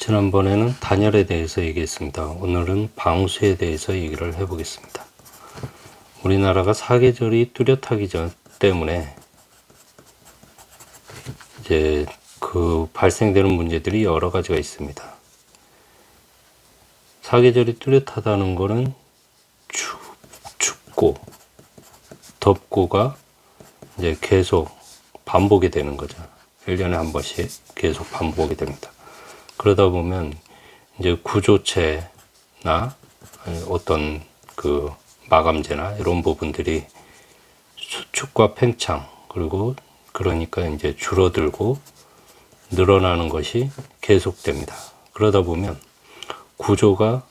지난번에는 단열에 대해서 얘기했습니다. 오늘은 방수에 대해서 얘기를 해보겠습니다. 우리나라가 사계절이 뚜렷하기 때문에 이제 그 발생되는 문제들이 여러 가지가 있습니다. 사계절이 뚜렷하다는 거는 춥고 덥고가 이제 계속 반복이 되는 거죠. 1년에 한 번씩 계속 반복이 됩니다. 그러다 보면 이제 구조체나 어떤 그 마감재나 이런 부분들이 수축과 팽창, 그리고 그러니까 이제 줄어들고 늘어나는 것이 계속됩니다. 그러다 보면 구조가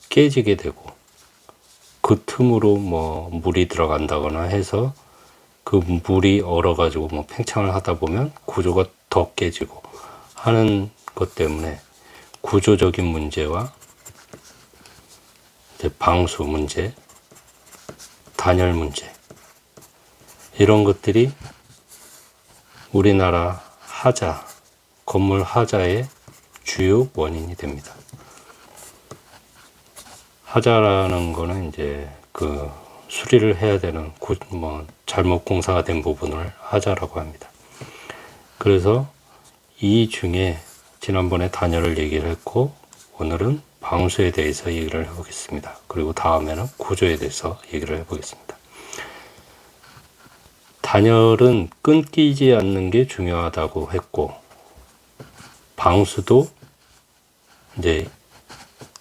깨지게 되고 그 틈으로 뭐 물이 들어간다거나 해서 그 물이 얼어가지고 뭐 팽창을 하다 보면 구조가 더 깨지고 하는 것 때문에 구조적인 문제와 이제 방수 문제, 단열 문제, 이런 것들이 우리나라 하자, 건물 하자의 주요 원인이 됩니다. 하자라는 거는 이제 그 수리를 해야 되는 잘못 공사가 된 부분을 하자라고 합니다. 그래서 이 중에 지난번에 단열을 얘기를 했고, 오늘은 방수에 대해서 얘기를 해보겠습니다. 그리고 다음에는 구조에 대해서 얘기를 해보겠습니다. 단열은 끊기지 않는 게 중요하다고 했고, 방수도 이제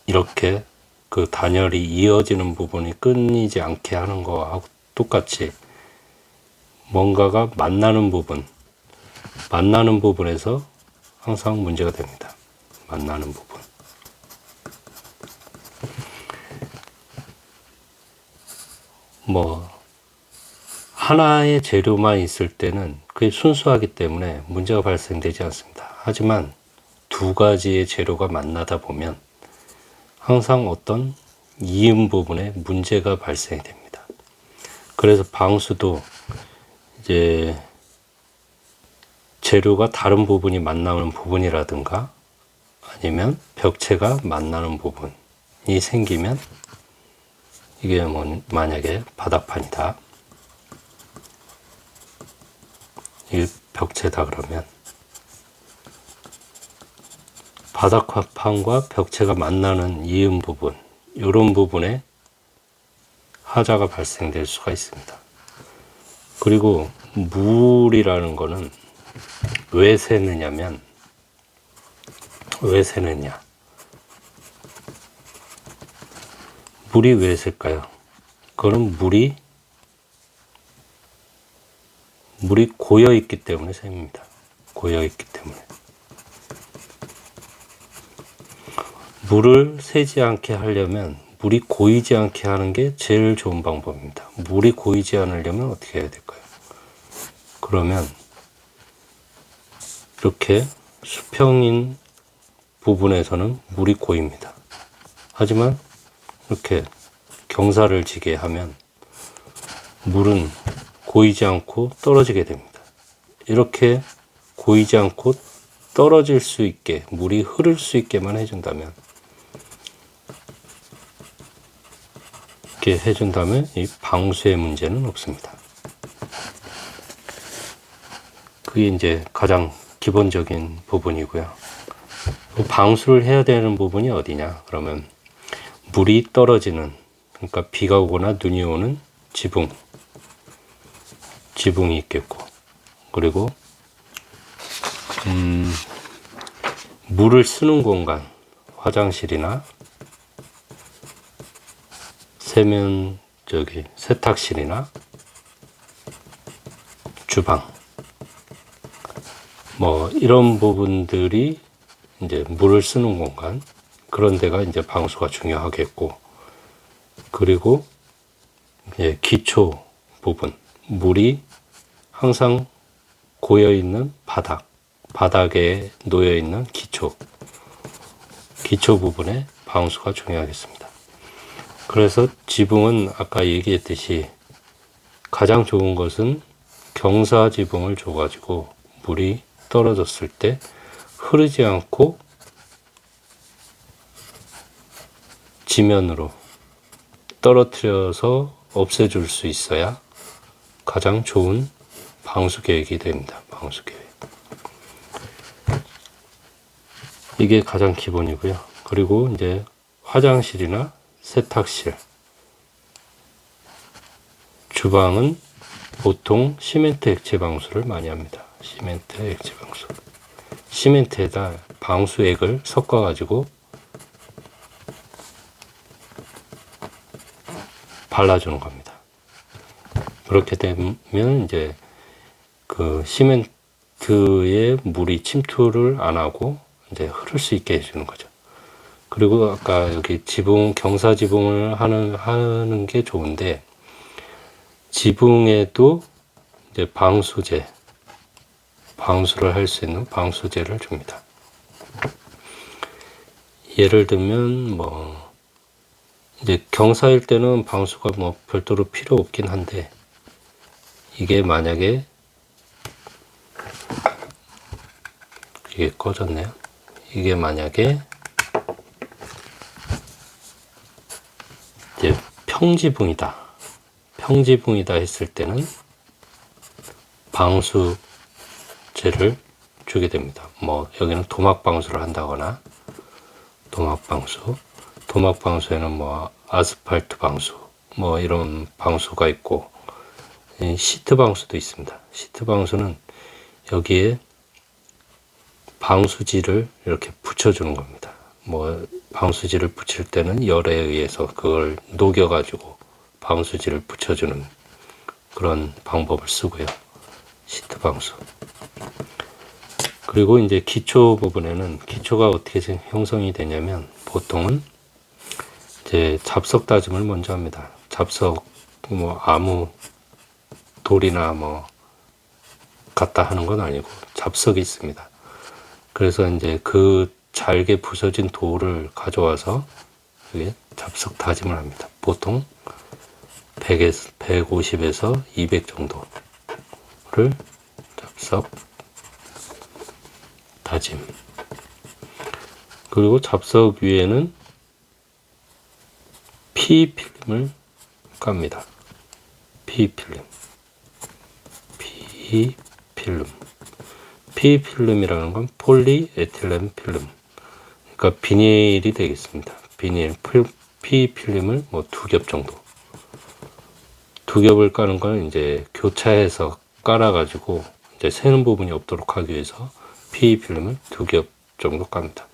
이렇게 그 단열이 이어지는 부분이 끊이지 않게 하는 거하고 똑같이 뭔가가 만나는 부분에서 항상 문제가 됩니다. 만나는 부분. 하나의 재료만 있을 때는 그게 순수하기 때문에 문제가 발생되지 않습니다. 하지만 두 가지의 재료가 만나다 보면 항상 어떤 이음 부분에 문제가 발생이 됩니다. 그래서 방수도 이제 재료가 다른 부분이 만나는 부분이라든가 아니면 벽체가 만나는 부분이 생기면, 이게 만약에 바닥판이다, 이게 벽체다 그러면 바닥판과 벽체가 만나는 이음 부분, 이런 부분에 하자가 발생될 수가 있습니다. 그리고 물이라는 거는 왜 새느냐? 물이 왜 셀까요? 그거는 물이 고여 있기 때문에 셉니다. 고여 있기 때문에. 물을 새지 않게 하려면, 물이 고이지 않게 하는 게 제일 좋은 방법입니다. 물이 고이지 않으려면 어떻게 해야 될까요? 그러면 이렇게 수평인 부분에서는 물이 고입니다. 하지만 이렇게 경사를 지게 하면 물은 고이지 않고 떨어지게 됩니다. 이렇게 고이지 않고 떨어질 수 있게, 물이 흐를 수 있게만 해준다면, 이렇게 해준다면 이 방수의 문제는 없습니다. 그게 이제 가장 기본적인 부분이고요. 방수를 해야 되는 부분이 어디냐? 그러면 물이 떨어지는, 그러니까 비가 오거나 눈이 오는 지붕이 있겠고, 그리고 물을 쓰는 공간, 화장실이나 세탁실이나 주방, 이런 부분들이 이제 물을 쓰는 공간, 그런 데가 이제 방수가 중요하겠고, 그리고 이제 기초 부분, 물이 항상 고여 있는 바닥에 놓여 있는 기초 부분에 방수가 중요하겠습니다. 그래서 지붕은 아까 얘기했듯이 가장 좋은 것은 경사 지붕을 줘가지고 물이 떨어졌을 때 흐르지 않고 지면으로 떨어뜨려서 없애줄 수 있어야 가장 좋은 방수 계획이 됩니다. 방수 계획. 이게 가장 기본이고요. 그리고 이제 화장실이나 세탁실, 주방은 보통 시멘트 액체 방수를 많이 합니다. 시멘트 액체 방수. 시멘트에다 방수액을 섞어 가지고 발라주는 겁니다. 그렇게 되면 이제 그 시멘트에 물이 침투를 안 하고 이제 흐를 수 있게 해주는 거죠. 그리고 아까 여기 지붕, 경사 지붕을 하는 게 좋은데, 지붕에도 이제 방수를 할 수 있는 방수제를 줍니다. 예를 들면 뭐 이제 경사일 때는 방수가 뭐 별도로 필요 없긴 한데, 이게 만약에 이게 꺼졌네요. 이게 만약에 이제 평지붕이다 했을 때는 방수제를 주게 됩니다. 뭐 여기는 도막방수를 한다거나, 도막방수에는 뭐 아스팔트 방수, 뭐 이런 방수가 있고, 시트 방수도 있습니다. 시트 방수는 여기에 방수지를 이렇게 붙여주는 겁니다. 뭐 방수지를 붙일 때는 열에 의해서 그걸 녹여가지고 방수지를 붙여주는 그런 방법을 쓰고요. 시트 방수. 그리고 이제 기초 부분에는, 기초가 어떻게 형성이 되냐면, 보통은 이제 잡석 다짐을 먼저 합니다. 잡석, 뭐 아무 돌이나 뭐 갖다 하는 건 아니고 잡석이 있습니다. 그래서 이제 그 잘게 부서진 돌을 가져와서 여기 잡석 다짐을 합니다. 보통 150에서 200 정도를 잡석 다짐. 그리고 잡석 위에는 PE 필름을 깝니다. PE 필름이라는 건 폴리에틸렌 필름. 그러니까 비닐이 되겠습니다. PE 필름을 뭐 2겹 정도. 2겹을 까는 건 이제 교차해서 깔아가지고 이제 새는 부분이 없도록 하기 위해서 PE 필름을 2겹 정도 깝니다.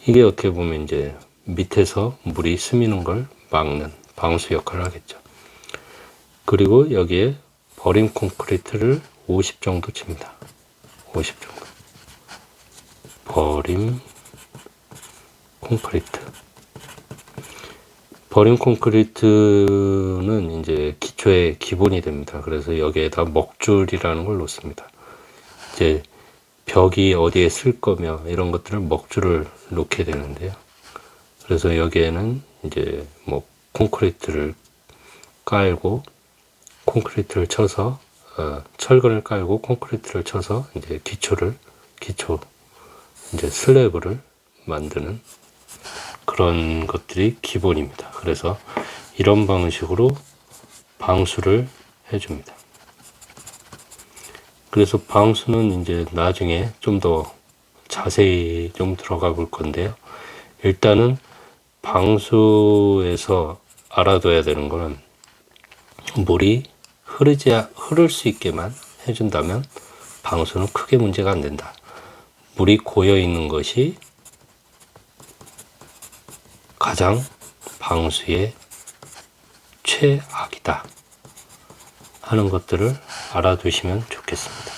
이게 어떻게 보면 이제 밑에서 물이 스미는 걸 막는 방수 역할을 하겠죠. 그리고 여기에 버림 콘크리트를 50 정도 칩니다. 50 정도. 버림 콘크리트는 이제 기초의 기본이 됩니다. 그래서 여기에다 먹줄이라는 걸 놓습니다. 이제 벽이 어디에 쓸 거며 이런 것들을 먹줄을 놓게 되는데요. 그래서 여기에는 이제 뭐 콘크리트를 깔고, 콘크리트를 쳐서 철근을 깔고 콘크리트를 쳐서 이제 기초 이제 슬래브를 만드는 그런 것들이 기본입니다. 그래서 이런 방식으로 방수를 해줍니다. 그래서 방수는 이제 나중에 좀 더 자세히 좀 들어가 볼 건데요. 일단은 방수에서 알아둬야 되는 거는, 물이 흐를 수 있게만 해준다면 방수는 크게 문제가 안 된다. 물이 고여 있는 것이 가장 방수의 최악이다 하는 것들을 알아두시면 좋겠습니다.